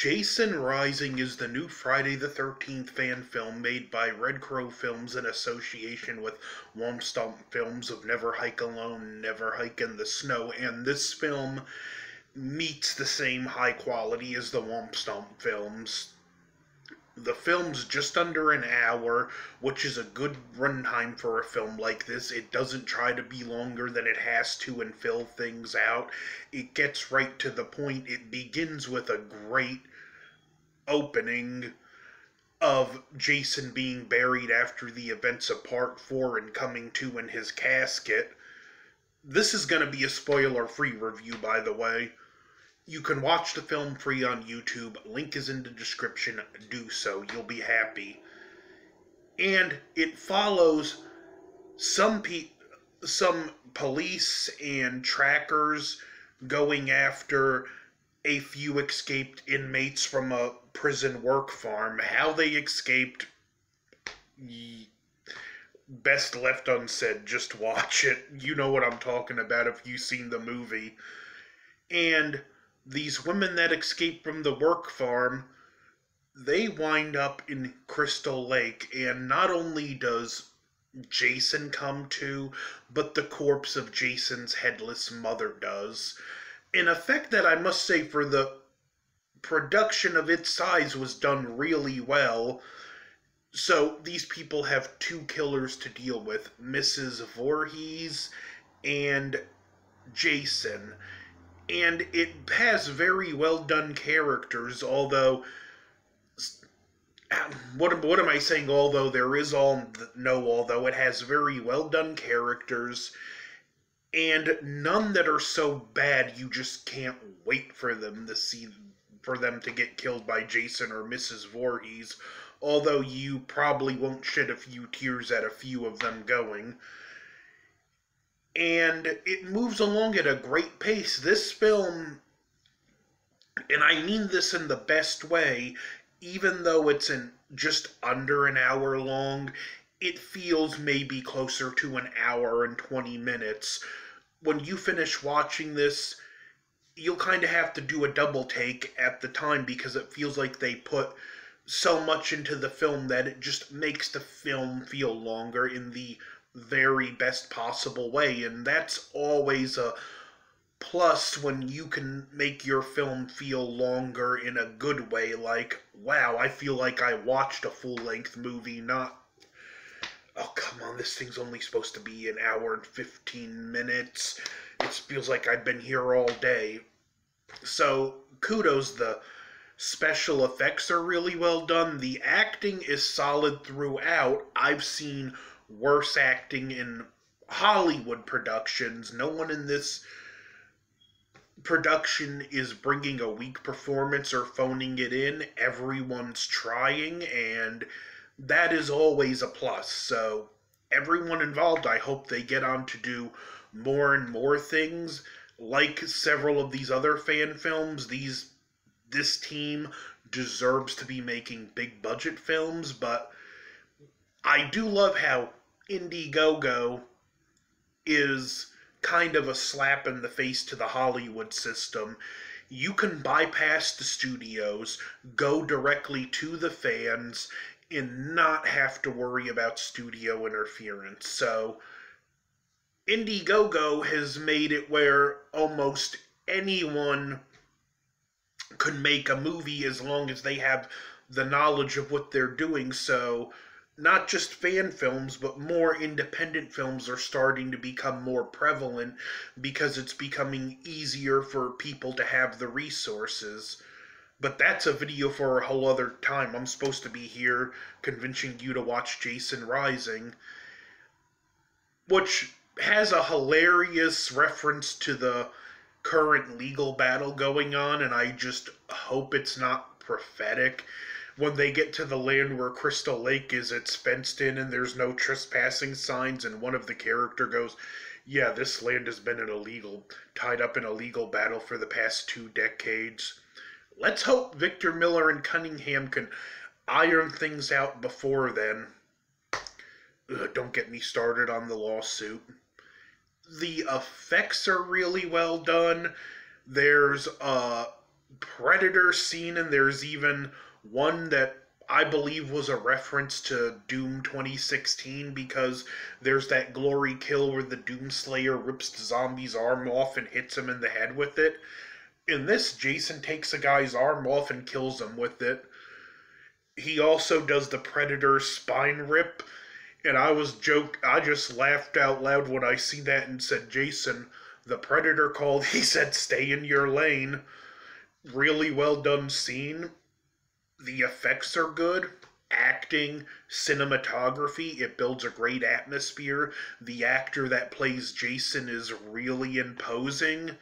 Jason Rising is the new Friday the 13th fan film made by Red Crow Films in association with Womp Stomp Films of Never Hike Alone, Never Hike in the Snow, and this film meets the same high quality as the Womp Stomp films. The film's just under an hour, which is a good runtime for a film like this. It doesn't try to be longer than it has to and fill things out. It gets right to the point. It begins with a great opening of Jason being buried after the events of Part 4 and coming to in his casket. This is going to be a spoiler-free review, by the way. You can watch the film free on YouTube. Link is in the description. Do so. You'll be happy. And it follows some police and trackers going after a few escaped inmates from a prison work farm. How they escaped, best left unsaid. Just watch it. You know what I'm talking about if you've seen the movie. And these women that escape from the work farm, they wind up in Crystal Lake, and not only does Jason come to, but the corpse of Jason's headless mother does. An effect that I must say for the production of its size was done really well. So these people have two killers to deal with, Mrs. Voorhees and Jason. And it has very well done characters, although, what am I saying, although there is although it has very well done characters, and none that are so bad you just can't wait for them to get killed by Jason or Mrs. Voorhees, although you probably won't shed a few tears at a few of them going. And it moves along at a great pace. This film, and I mean this in the best way, even though it's just under an hour long, it feels maybe closer to an hour and 20 minutes. When you finish watching this, you'll kind of have to do a double take at the time because it feels like they put so much into the film that it just makes the film feel longer in the very best possible way, and that's always a plus when you can make your film feel longer in a good way, like, wow, I feel like I watched a full-length movie, not, oh, come on, this thing's only supposed to be an hour and 15 minutes. It feels like I've been here all day. So, kudos, the special effects are really well done. The acting is solid throughout. I've seen worse acting in Hollywood productions. No one in this production is bringing a weak performance or phoning it in. Everyone's trying, and that is always a plus. So everyone involved, I hope they get on to do more and more things. Like several of these other fan films, this team deserves to be making big budget films, but I do love how Indiegogo is kind of a slap in the face to the Hollywood system. You can bypass the studios, go directly to the fans, and not have to worry about studio interference. So, Indiegogo has made it where almost anyone could make a movie as long as they have the knowledge of what they're doing. So, not just fan films, but more independent films are starting to become more prevalent because it's becoming easier for people to have the resources. But that's a video for a whole other time. I'm supposed to be here convincing you to watch Jason Rising, which has a hilarious reference to the current legal battle going on, and I just hope it's not prophetic. When they get to the land where Crystal Lake is, it's fenced in and there's no trespassing signs, and one of the character goes, yeah, this land has been tied up in a legal battle for the past 2 decades. Let's hope Victor Miller and Cunningham can iron things out before then. Don't get me started on the lawsuit. The effects are really well done. There's a Predator scene, and there's even one that I believe was a reference to Doom 2016 because there's that glory kill where the Doomslayer rips the zombie's arm off and hits him in the head with it. In this, Jason takes a guy's arm off and kills him with it. He also does the Predator spine rip, and I just laughed out loud when I see that and said, Jason, the Predator called, he said, stay in your lane. Really well done scene. The effects are good. Acting, cinematography, it builds a great atmosphere. The actor that plays Jason is really imposing.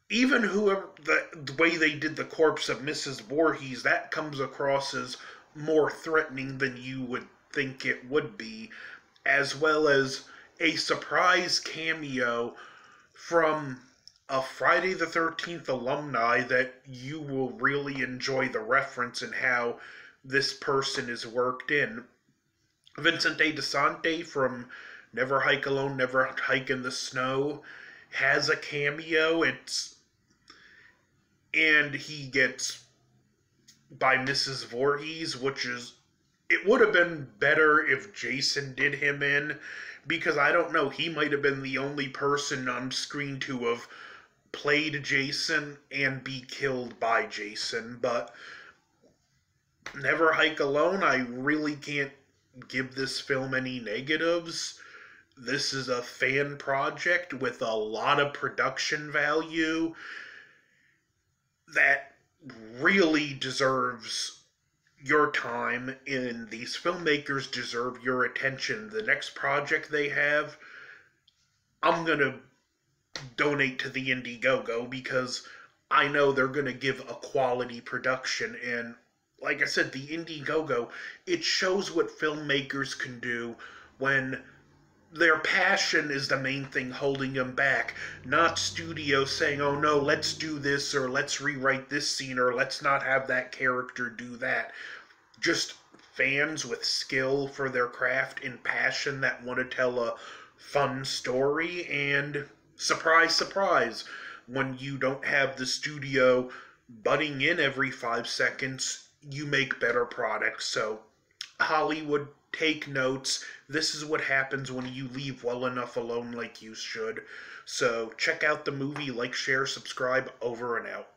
Even whoever the way they did the corpse of Mrs. Voorhees, that comes across as more threatening than you would think it would be, as well as a surprise cameo from a Friday the 13th alumni that you will really enjoy the reference and how this person is worked in. Vincent DeSante from Never Hike Alone, Never Hike in the Snow has a cameo. And he gets by Mrs. Voorhees, which is, it would have been better if Jason did him in, because I don't know, he might have been the only person on screen to have played Jason and be killed by Jason. But Never Hike Alone, I really can't give this film any negatives. This is a fan project with a lot of production value that really deserves your time, and these filmmakers deserve your attention. The next project they have, I'm going to donate to the Indiegogo because I know they're going to give a quality production. And like I said, the Indiegogo, it shows what filmmakers can do when their passion is the main thing holding them back, not studios saying, oh no, let's do this, or let's rewrite this scene, or let's not have that character do that. Just fans with skill for their craft and passion that want to tell a fun story, and surprise, surprise, when you don't have the studio butting in every 5 seconds, you make better products. So Hollywood, take notes. This is what happens when you leave well enough alone like you should. So check out the movie, like, share, subscribe, over and out.